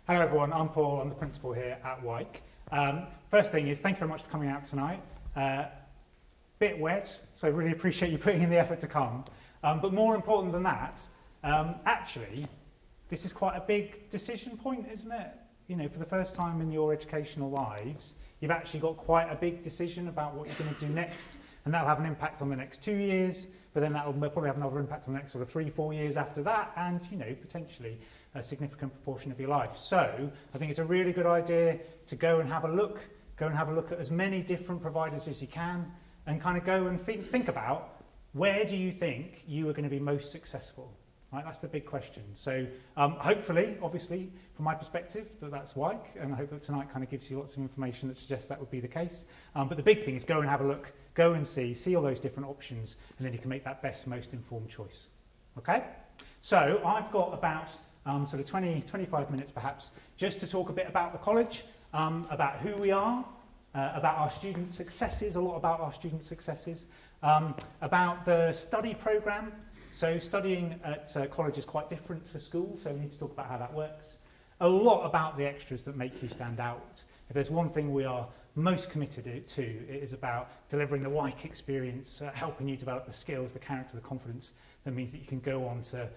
Hello everyone, I'm Paul, I'm the principal here at Wyke. First thing is, thank you very much for coming out tonight. Bit wet, so really appreciate you putting in the effort to come. But more important than that, actually, this is quite a big decision point, isn't it? You know, for the first time in your educational lives, you've actually got quite a big decision about what you're going to do next, and that'll have an impact on the next 2 years, but then that'll probably have another impact on the next sort of 3-4 years after that, and, you know, potentially a significant proportion of your life. So I think it's a really good idea to go and have a look at as many different providers as you can, and kind of go and think about, where do you think you are going to be most successful? Right, that's the big question. So hopefully, obviously, from my perspective, that's Wyke, and I hope that tonight kind of gives you lots of information that suggests that would be the case. But the big thing is go and have a look, go and see all those different options, and then you can make that best, most informed choice. Okay? So I've got about sort of 20-25 minutes perhaps, just to talk a bit about the college, about who we are, about our student successes, a lot about our student successes, about the study programme. So studying at college is quite different to school, so we need to talk about how that works. A lot about the extras that make you stand out. If there's one thing we are most committed to, it is about delivering the Wyke experience, helping you develop the skills, the character, the confidence that means that you can go on to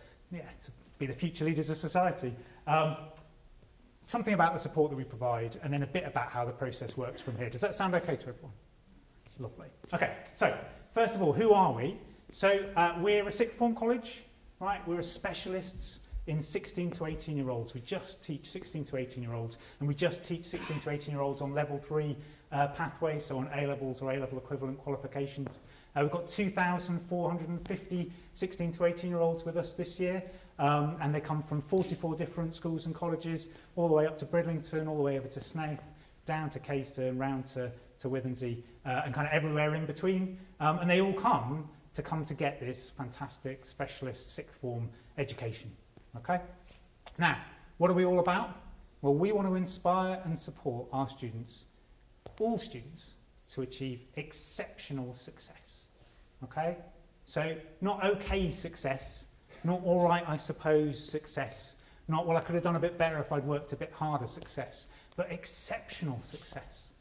be the future leaders of society. Something about the support that we provide, and then a bit about how the process works from here. Does that sound okay to everyone? Lovely. Okay, so first of all, who are we? So we're a sixth form college, right? We're specialists in 16 to 18-year-olds. We just teach 16 to 18-year-olds, and we just teach 16 to 18-year-olds on level 3 pathways, so on A-levels or A-level equivalent qualifications. We've got 2,450 16 to 18-year-olds with us this year, and they come from 44 different schools and colleges, all the way up to Bridlington, all the way over to Snaith, down to Caistor, round to Withensea, and kind of everywhere in between. And they all come to get this fantastic specialist sixth form education. Okay? Now, what are we all about? Well, we want to inspire and support our students, all students, to achieve exceptional success. Okay? So, not okay success, not all right, I suppose success, not, well, I could have done a bit better if I'd worked a bit harder success, but exceptional success.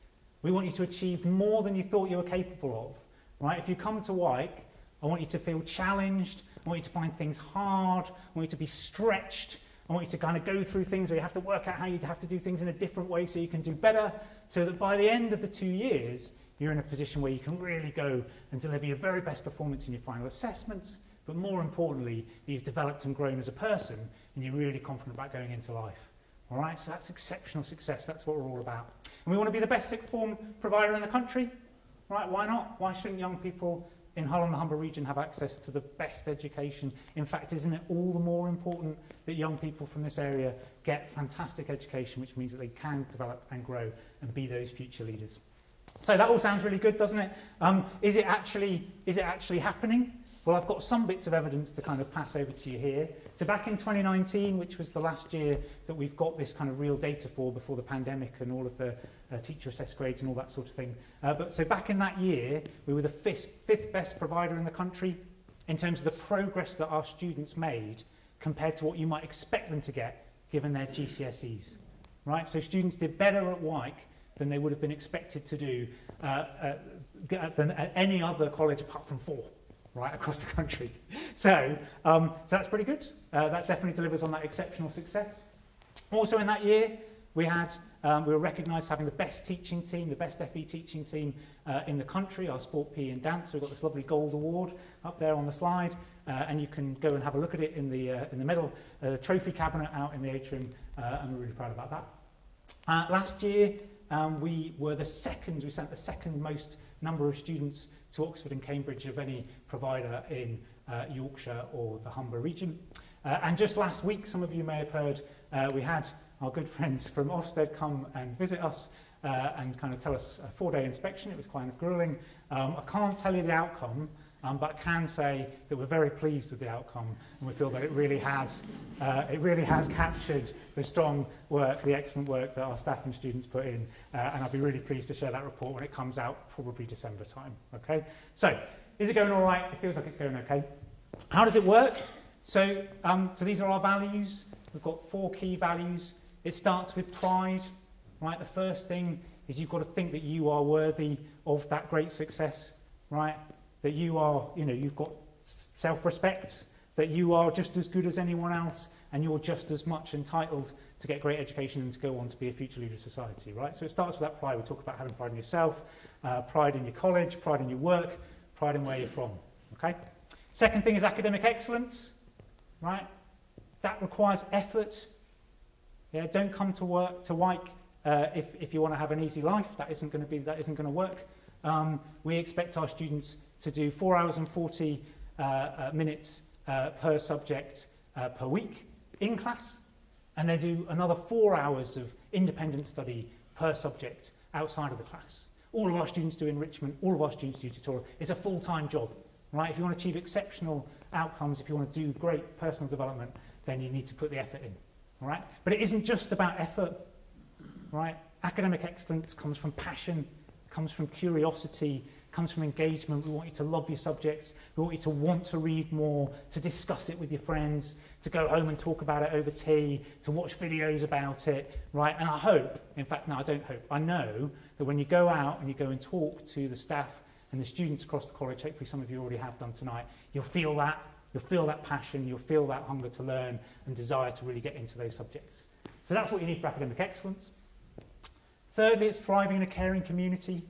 We want you to achieve more than you thought you were capable of. Right? If you come to Wyke, I want you to feel challenged, I want you to find things hard, I want you to be stretched, I want you to kind of go through things where you have to work out how you have to do things in a different way so you can do better, so that by the end of the 2 years, you're in a position where you can really go and deliver your very best performance in your final assessments, but more importantly, that you've developed and grown as a person, and you're really confident about going into life. All right, so that's exceptional success, that's what we're all about. And we want to be the best sixth form provider in the country, right? Why not? Why shouldn't young people in Hull and the Humber region have access to the best education? In fact, isn't it all the more important that young people from this area get fantastic education, which means that they can develop and grow and be those future leaders? So that all sounds really good, doesn't it? Is it actually happening? Well, I've got some bits of evidence to kind of pass over to you here. So back in 2019, which was the last year that we've got this kind of real data for before the pandemic and all of the teacher assessed grades and all that sort of thing. So back in that year, we were the fifth best provider in the country in terms of the progress that our students made compared to what you might expect them to get given their GCSEs. Right? So students did better at Wyke than they would have been expected to do than at any other college apart from 4. Right, across the country. So that's pretty good. That definitely delivers on that exceptional success. Also in that year, we were recognised as having the best teaching team, the best FE teaching team in the country, our sport, PE and dance. We've got this lovely gold award up there on the slide, and you can go and have a look at it in the middle, trophy cabinet out in the atrium, and we're really proud about that. Last year, we sent the second most number of students to Oxford and Cambridge of any provider in Yorkshire or the Humber region. And just last week, some of you may have heard, we had our good friends from Ofsted come and visit us and kind of tell us a 4-day inspection. It was kind of gruelling. I can't tell you the outcome, but I can say that we're very pleased with the outcome, and we feel that it really has captured the strong work, the excellent work that our staff and students put in, and I'll be really pleased to share that report when it comes out, probably December time. Okay, so is it going all right? It feels like it's going okay. How does it work? So these are our values. We've got 4 key values. It starts with pride, right? The first thing is you've got to think that you are worthy of that great success, right? That you are, you know, you've got self-respect, that you are just as good as anyone else, and you're just as much entitled to get great education and to go on to be a future leader of society, right? So it starts with that pride. We talk about having pride in yourself, pride in your college, pride in your work, pride in where you're from, okay? Second thing is academic excellence, right? That requires effort. Yeah, don't come to work to Wyke if you want to have an easy life. That isn't going to work. We expect our students to do 4 hours and 40 minutes per subject per week in class, and they do another 4 hours of independent study per subject outside of the class. All of our students do enrichment, all of our students do tutorial. It's a full-time job, right? If you want to achieve exceptional outcomes, if you want to do great personal development, then you need to put the effort in, all right? But it isn't just about effort, right? Academic excellence comes from passion, comes from curiosity, comes from engagement. We want you to love your subjects. We want you to want to read more, to discuss it with your friends, to go home and talk about it over tea, to watch videos about it, right? And I hope, in fact, no, I don't hope, I know that when you go out and you go and talk to the staff and the students across the college, hopefully some of you already have done tonight, you'll feel that passion, you'll feel that hunger to learn and desire to really get into those subjects. So that's what you need for academic excellence. Thirdly, it's thriving in a caring community.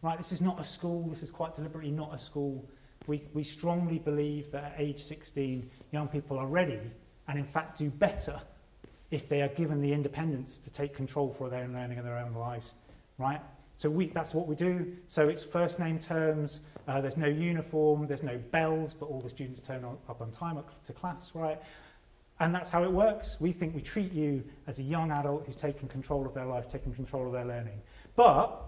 Right, this is not a school, this is quite deliberately not a school. We strongly believe that at age 16, young people are ready and in fact do better if they are given the independence to take control for their own learning and their own lives, right? So that's what we do. So it's first name terms, there's no uniform, there's no bells, but all the students turn up on time to class, right? And that's how it works. We think we treat you as a young adult who's taking control of their life, taking control of their learning. But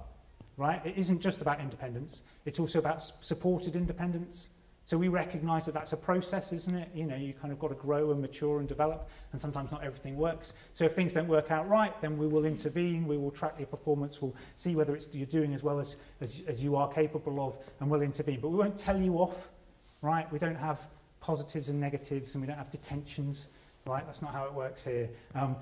right? It isn't just about independence, it's also about supported independence. So we recognise that that's a process, isn't it? You know, you kind of got to grow and mature and develop, and sometimes not everything works. So if things don't work out right, then we will intervene, we will track your performance, we'll see whether you're doing as well as you are capable of, and we'll intervene. But we won't tell you off, right? We don't have positives and negatives, and we don't have detentions. Right, that's not how it works here.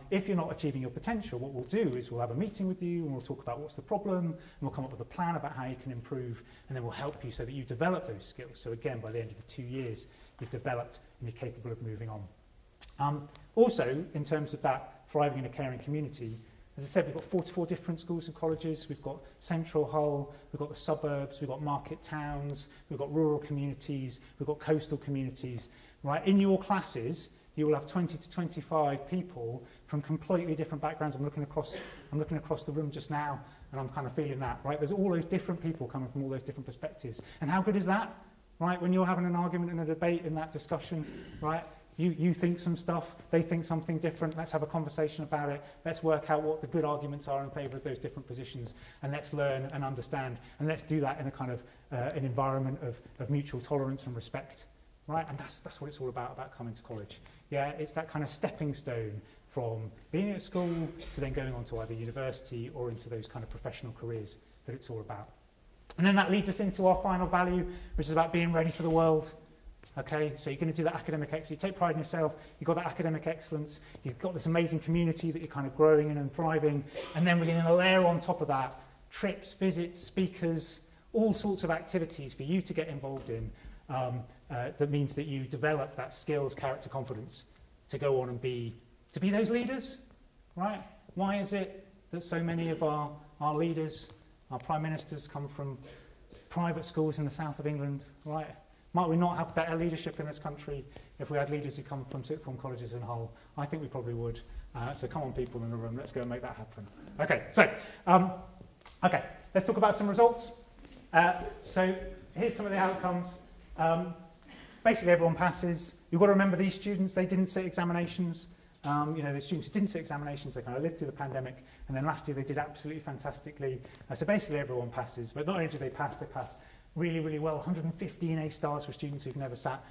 If you're not achieving your potential, what we'll do is we'll have a meeting with you and we'll talk about what's the problem, and we'll come up with a plan about how you can improve, and then we'll help you so that you develop those skills. So again, by the end of the 2 years, you've developed and you're capable of moving on. Also, in terms of that thriving in a caring community, as I said, we've got 44 different schools and colleges. We've got central Hull, we've got the suburbs, we've got market towns, we've got rural communities, we've got coastal communities. Right, in your classes, you will have 20 to 25 people from completely different backgrounds. I'm looking across the room just now, and I'm kind of feeling that, right? There's all those different people coming from all those different perspectives. And how good is that, right? When you're having an argument and a debate in that discussion, right? You think some stuff, they think something different. Let's have a conversation about it. Let's work out what the good arguments are in favour of those different positions, and let's learn and understand. And let's do that in a kind of an environment of mutual tolerance and respect, right? And that's what it's all about coming to college. Yeah, it's that kind of stepping stone from being at school to then going on to either university or into those kind of professional careers that it's all about. And then that leads us into our final value, which is about being ready for the world. Okay, so you're going to do that academic excellence. You take pride in yourself, you've got that academic excellence, you've got this amazing community that you're kind of growing in and thriving, and then we're going to layer on top of that trips, visits, speakers, all sorts of activities for you to get involved in. That means that you develop that skills, character, confidence to go on and be those leaders, right? Why is it that so many of our leaders, our prime ministers, come from private schools in the south of England, right? Might we not have better leadership in this country if we had leaders who come from sixth form colleges in Hull? I think we probably would. So come on, people in the room, let's go and make that happen. Okay, so let's talk about some results. So here's some of the outcomes. Basically everyone passes. You've got to remember these students, they didn't sit examinations. You know, the students who didn't sit examinations, they kind of lived through the pandemic, and then last year they did absolutely fantastically. So basically everyone passes, but not only do they pass really, really well. 115 A stars for students who've never sat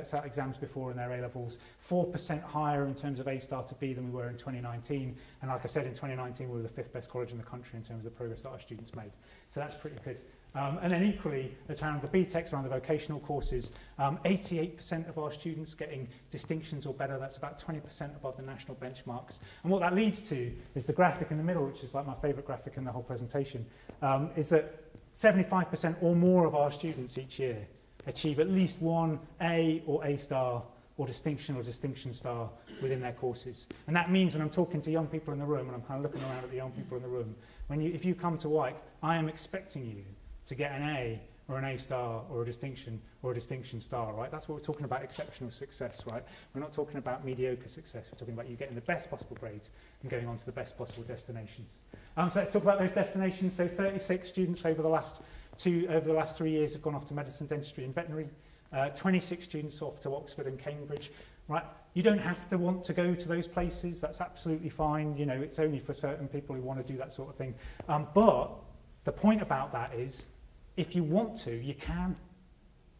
sat exams before in their A levels. 4% higher in terms of A star to B than we were in 2019. And like I said, in 2019 we were the 5th best college in the country in terms of the progress that our students made. So that's pretty good. And then equally, around the BTECs, around the vocational courses, 88% of our students getting distinctions or better. That's about 20% above the national benchmarks. And what that leads to is the graphic in the middle, which is like my favourite graphic in the whole presentation, is that 75% or more of our students each year achieve at least one A or A star or distinction star within their courses. And that means when I'm talking to young people in the room, and I'm kind of looking around at the young people in the room, if you come to Wyke, I am expecting you to get an A or an A star or a distinction star, right? That's what we're talking about, exceptional success, right? We're not talking about mediocre success. We're talking about you getting the best possible grades and going on to the best possible destinations. So let's talk about those destinations. So 36 students over the last 3 years have gone off to medicine, dentistry and veterinary. 26 students off to Oxford and Cambridge, right? You don't have to want to go to those places. That's absolutely fine. You know, it's only for certain people who want to do that sort of thing. But the point about that is, if you want to, you can,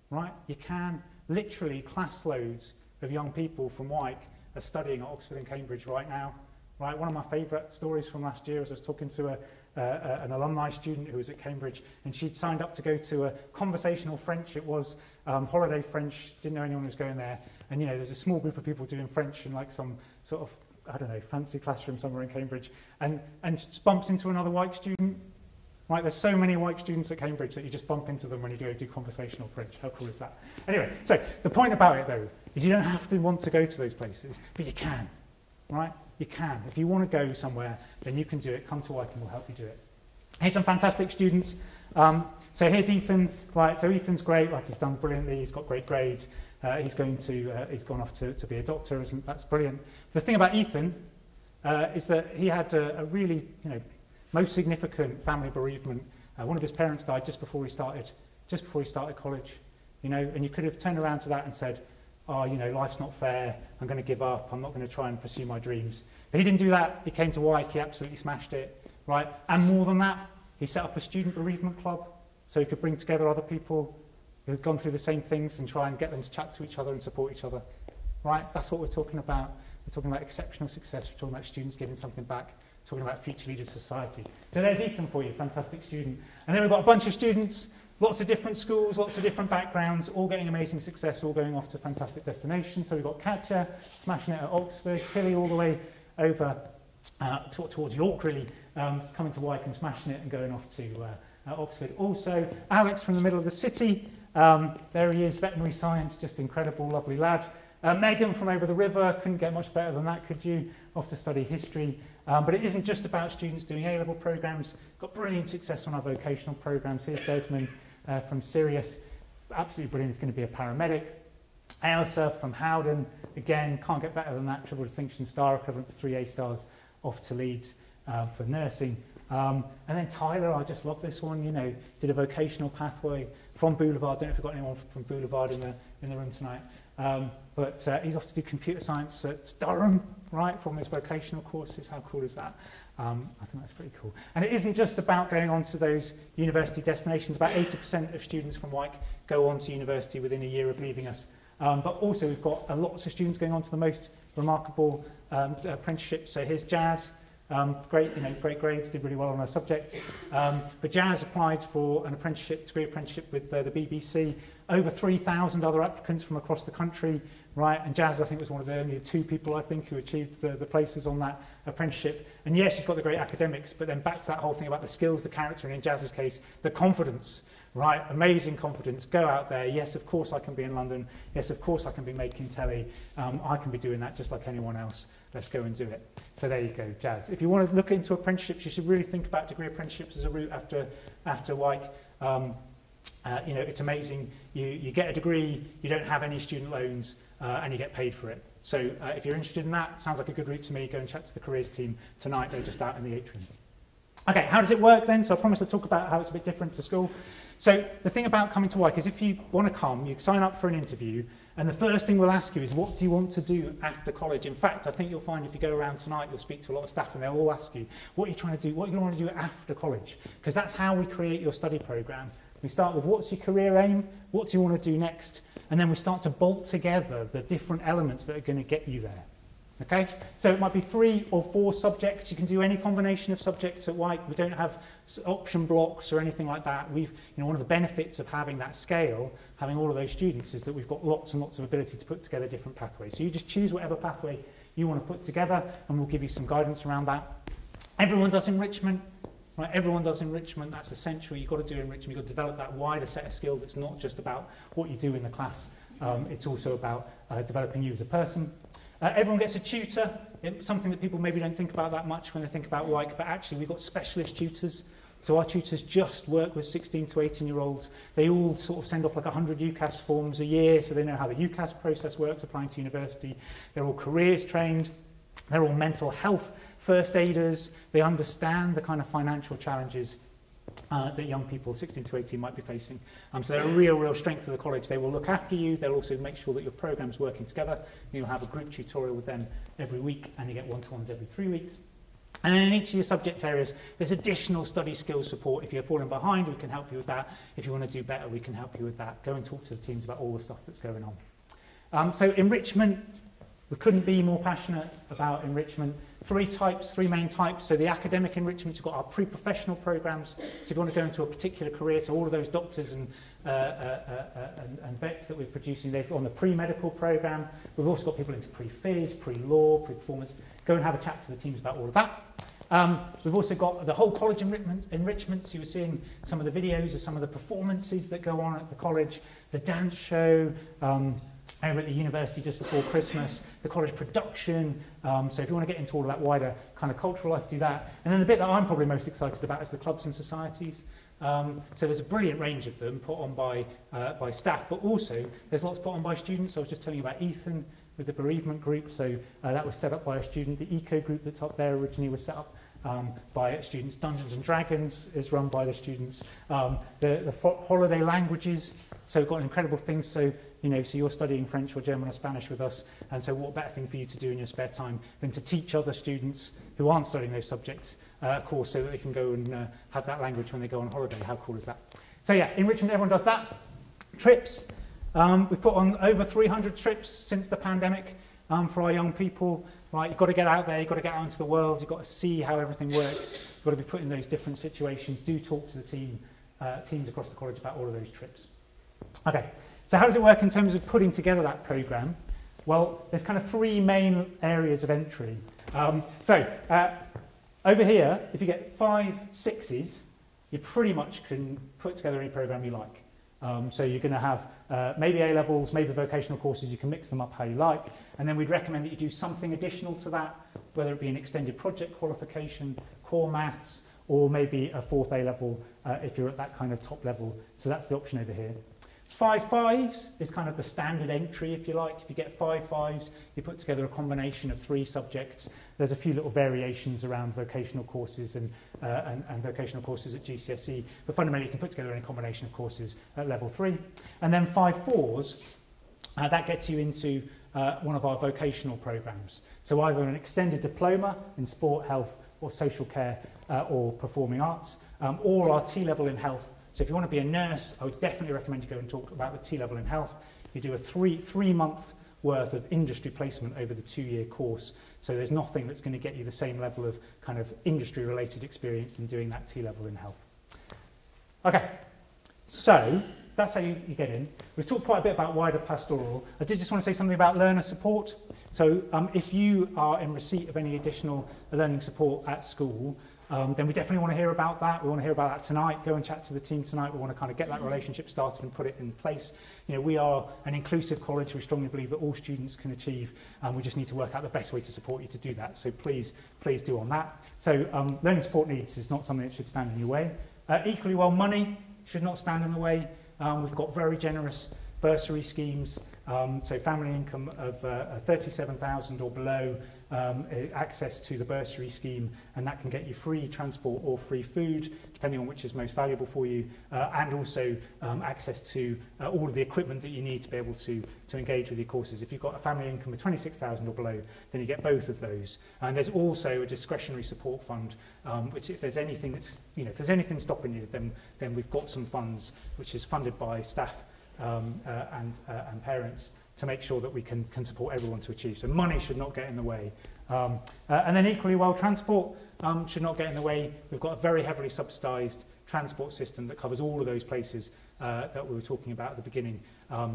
right? You can. Literally, class loads of young people from Wyke are studying at Oxford and Cambridge right now, right? One of my favourite stories from last year was I was talking to an alumni student who was at Cambridge, and she'd signed up to go to a conversational French. It was holiday French, didn't know anyone was going there. And, you know, there's a small group of people doing French in like some sort of, I don't know, fancy classroom somewhere in Cambridge, and just bumps into another Wyke student. Right, there's so many Wyke students at Cambridge that you just bump into them when you do conversational French. How cool is that? Anyway, so the point about it, though, is you don't have to want to go to those places, but you can, right? You can. If you want to go somewhere, then you can do it. Come to Wyke and we'll help you do it. Here's some fantastic students. So here's Ethan. Right, so Ethan's great. Like, he's done brilliantly. He's got great grades. He's gone off to be a doctor. That's brilliant. The thing about Ethan is that he had a really, you know, most significant family bereavement. One of his parents died just before he started college, you know, and you could have turned around to that and said, oh, you know, life's not fair, I'm going to give up, I'm not going to try and pursue my dreams. But he didn't do that. He came to Wyke, he absolutely smashed it, right? And more than that, he set up a student bereavement club so he could bring together other people who had gone through the same things and try and get them to chat to each other and support each other, right? That's what we're talking about. We're talking about exceptional success. We're talking about students giving something back. Talking about future leaders society. So there's Ethan for you, fantastic student. And then we've got a bunch of students, lots of different schools, lots of different backgrounds, all getting amazing success, all going off to fantastic destinations. So we've got Katja smashing it at Oxford, Tilly all the way over towards York, really, coming to Wyke and smashing it and going off to Oxford. Also, Alex from the middle of the city, there he is, veterinary science, just incredible, lovely lad. Megan from over the river, couldn't get much better than that, could you? Off to study history. But it isn't just about students doing A-level programmes. Got brilliant success on our vocational programmes. Here's Desmond from Sirius. Absolutely brilliant. He's going to be a paramedic. Ailsa from Howden. Again, can't get better than that. Triple distinction star, equivalent to 3 A stars, off to Leeds for nursing. And then Tyler, I just love this one. You know, did a vocational pathway from Boulevard. Don't know if we've got anyone from Boulevard in the room tonight. But he's off to do computer science at Durham, right, from his vocational courses. How cool is that? I think that's pretty cool. And it isn't just about going on to those university destinations. About 80% of students from Wyke go on to university within a year of leaving us. But also we've got lots of students going on to the most remarkable apprenticeships. So here's Jazz. Great grades, did really well on her subject. But Jazz applied for an degree apprenticeship with the BBC. Over 3,000 other applicants from across the country, right? And Jazz, I think, was one of the only 2 people, I think, who achieved the places on that apprenticeship. And yes, she's got the great academics, but then back to that whole thing about the skills, the character, and in Jazz's case, the confidence, right? Amazing confidence. Go out there. Yes, of course I can be in London. Yes, of course I can be making telly. I can be doing that just like anyone else. Let's go and do it. So there you go, Jazz. If you want to look into apprenticeships, you should really think about degree apprenticeships as a route after Wyke. You know, it's amazing. You get a degree, you don't have any student loans, and you get paid for it. So if you're interested in that, sounds like a good route to me. Go and chat to the careers team tonight. They're just out in the atrium. Okay, how does it work then? So I promised to talk about how it's a bit different to school. So the thing about coming to Wyke is if you want to come, you sign up for an interview, and the first thing we'll ask you is, what do you want to do after college? In fact, I think you'll find if you go around tonight, you'll speak to a lot of staff and they'll all ask you, what are you trying to do? What are you going to want to do after college? Because that's how we create your study programme. We start with what's your career aim? What do you want to do next? And then we start to bolt together the different elements that are going to get you there. Okay, so it might be 3 or 4 subjects. You can do any combination of subjects at Wyke. We don't have option blocks or anything like that. One of the benefits of having that scale, having all of those students, is that we've got lots and lots of ability to put together different pathways. So you just choose whatever pathway you want to put together, and we'll give you some guidance around that. Everyone does enrichment. Right, everyone does enrichment. That's essential. You've got to do enrichment. You've got to develop that wider set of skills. It's not just about what you do in the class. It's also about developing you as a person. Everyone gets a tutor. It's something that people maybe don't think about that much when they think about Wyke, but actually we've got specialist tutors. So our tutors just work with 16 to 18-year-olds. They all sort of send off like 100 UCAS forms a year, so they know how the UCAS process works applying to university. They're all careers trained. They're all mental health first aiders. They understand the kind of financial challenges that young people 16 to 18 might be facing. So they're a real strength of the college. They will look after you. They'll also make sure that your program's working together. You'll have a group tutorial with them every week, and you get one-to-ones every 3 weeks. And then in each of your subject areas, there's additional study skills support. If you're falling behind, we can help you with that. If you want to do better, we can help you with that. Go and talk to the teams about all the stuff that's going on. So enrichment, we couldn't be more passionate about enrichment. 3 main types. So the academic enrichment, you've got our pre-professional programs. So if you want to go into a particular career, so all of those doctors and vets that we're producing, they're on the pre-medical program. We've also got people into pre-phys, pre-law, pre-performance. Go and have a chat to the teams about all of that. We've also got the whole college enrichment. So you were seeing some of the videos of some of the performances that go on at the college, the dance show, over at the university just before Christmas, the college production. So if you want to get into all of that wider kind of cultural life, do that. And then the bit that I'm probably most excited about is the clubs and societies. So there's a brilliant range of them put on by staff, but also there's lots put on by students. I was just telling you about Ethan with the bereavement group. So that was set up by a student. The eco group that's up there originally was set up by students. Dungeons and Dragons is run by the students. The holiday languages, so we've got incredible things. So so you're studying French or German or Spanish with us, and so what better thing for you to do in your spare time than to teach other students who aren't studying those subjects a course so that they can go and have that language when they go on holiday. How cool is that? So yeah, enrichment, everyone does that. Trips. We've put on over 300 trips since the pandemic for our young people. Right, you've got to get out there, you've got to get out into the world, you've got to see how everything works, you've got to be put in those different situations. Do talk to the teams across the college about all of those trips. Okay. So how does it work in terms of putting together that programme? Well, there's kind of 3 main areas of entry. Over here, if you get 5 6s, you pretty much can put together any programme you like. So you're going to have maybe A-levels, maybe vocational courses. You can mix them up how you like. And then we'd recommend that you do something additional to that, whether it be an extended project qualification, core maths, or maybe a 4th A-level if you're at that kind of top level. So that's the option over here. 5 5s is kind of the standard entry, if you like. If you get 5 5s, you put together a combination of 3 subjects. There's a few little variations around vocational courses and vocational courses at GCSE, but fundamentally you can put together any combination of courses at level 3. And then 5 4s, that gets you into one of our vocational programs. So either an extended diploma in sport, health, or social care, or performing arts, or our T-level in health. So if you want to be a nurse, I would definitely recommend you go and talk about the T-level in health. You do a three month worth of industry placement over the 2-year course. So there's nothing that's going to get you the same level of kind of industry-related experience than doing that T-level in health. Okay, so that's how you get in. We've talked quite a bit about wider pastoral. I did just want to say something about learner support. So if you are in receipt of any additional learning support at school, then we definitely want to hear about that. We want to hear about that tonight. Go and chat to the team tonight. We want to kind of get that relationship started and put it in place. We are an inclusive college. We strongly believe that all students can achieve, and we just need to work out the best way to support you to do that. So please do on that. So learning support needs is not something that should stand in your way. Equally well, money should not stand in the way. We've got very generous bursary schemes. So family income of 37,000 or below, access to the bursary scheme, and that can get you free transport or free food, depending on which is most valuable for you, and also access to all of the equipment that you need to be able to engage with your courses. If you've got a family income of 26,000 or below, then you get both of those. And there's also a discretionary support fund, which if there's anything that's, if there's anything stopping you, then we've got some funds which is funded by staff and parents to make sure that we can support everyone to achieve. So money should not get in the way. And then equally well, transport should not get in the way. We've got a very heavily subsidised transport system that covers all of those places that we were talking about at the beginning.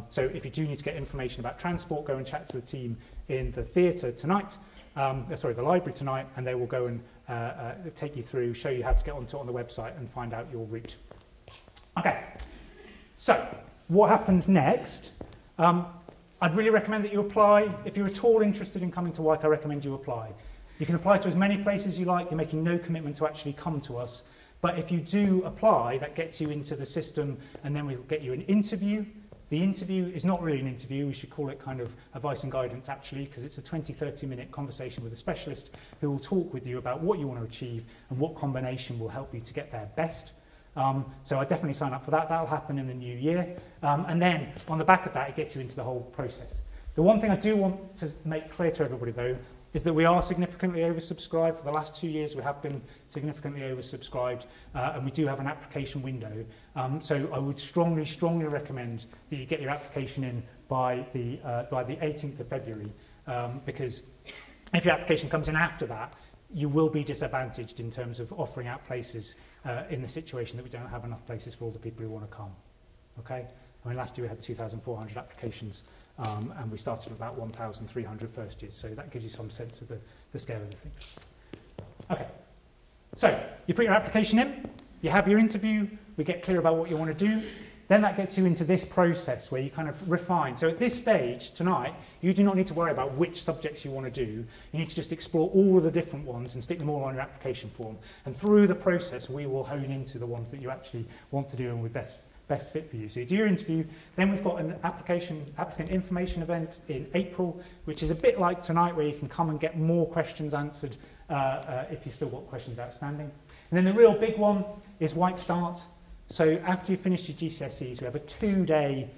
So if you do need to get information about transport, go and chat to the team in the theatre tonight, the library tonight, and they will go and take you through, show you how to get onto it on the website and find out your route. Okay, so what happens next? I'd really recommend that you apply. If you're at all interested in coming to Wyke, I recommend you apply. You can apply to as many places as you like. You're making no commitment to actually come to us. But if you do apply, that gets you into the system, and then we'll get you an interview. The interview is not really an interview. We should call it kind of advice and guidance, actually, because it's a 20-30-minute conversation with a specialist who will talk with you about what you want to achieve and what combination will help you to get there best. So I definitely sign up for that. That'll happen in the new year. And then on the back of that, it gets you into the whole process. The one thing I do want to make clear to everybody, though, is that we are significantly oversubscribed. For the last 2 years, we have been significantly oversubscribed, and we do have an application window. So I would strongly, strongly recommend that you get your application in by the 18th of February, because if your application comes in after that, you will be disadvantaged in terms of offering out places in the situation that we don't have enough places for all the people who want to come. Okay? I mean, last year we had 2,400 applications, and we started with about 1,300 first years, so that gives you some sense of the scale of the thing. Okay, so you put your application in, you have your interview, we get clear about what you want to do, then that gets you into this process where you kind of refine. So at this stage tonight, you do not need to worry about which subjects you want to do. You need to just explore all of the different ones and stick them all on your application form. And through the process, we will hone into the ones that you actually want to do and would best fit for you. So you do your interview, then we've got an applicant information event in April, which is a bit like tonight, where you can come and get more questions answered if you've still got questions outstanding. And then the real big one is Wyke Start. So after you've finished your GCSEs, we have a two-day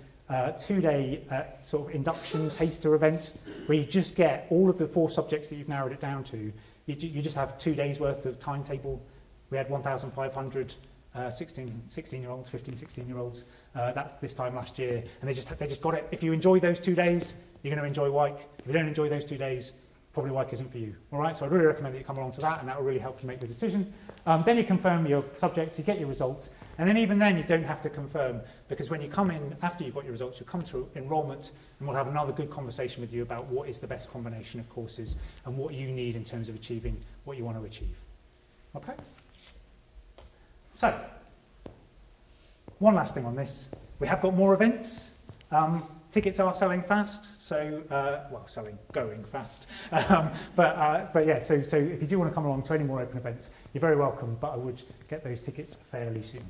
sort of induction taster event where you just get all of the 4 subjects that you've narrowed it down to. You just have 2 days worth of timetable. We had 1,500 16-year-olds, 15, 16-year-olds that's this time last year, and they just got it. If you enjoy those 2 days, you're going to enjoy Wyke. If you don't enjoy those 2 days, probably Wyke isn't for you. All right, so I'd really recommend that you come along to that, and that will really help you make the decision. Then you confirm your subjects, you get your results, and then even then you don't have to confirm, because when you come in after you've got your results, you'll come to enrolment, and we'll have another good conversation with you about what is the best combination of courses and what you need in terms of achieving what you want to achieve. Okay? So, one last thing on this. We have got more events. Tickets are selling fast, so, going fast. But yeah, so if you do want to come along to any more open events, you're very welcome, but I would get those tickets fairly soon.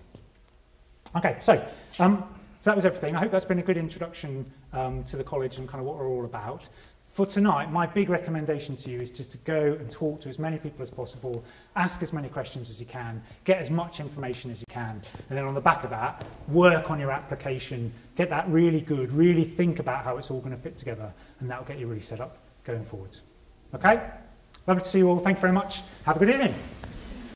Okay, so that was everything. I hope that's been a good introduction to the college and kind of what we're all about. For tonight, my big recommendation to you is just to go and talk to as many people as possible, ask as many questions as you can, get as much information as you can, and then on the back of that, work on your application, get that really good, really think about how it's all going to fit together, and that'll get you really set up going forwards. Okay? Lovely to see you all. Thank you very much. Have a good evening.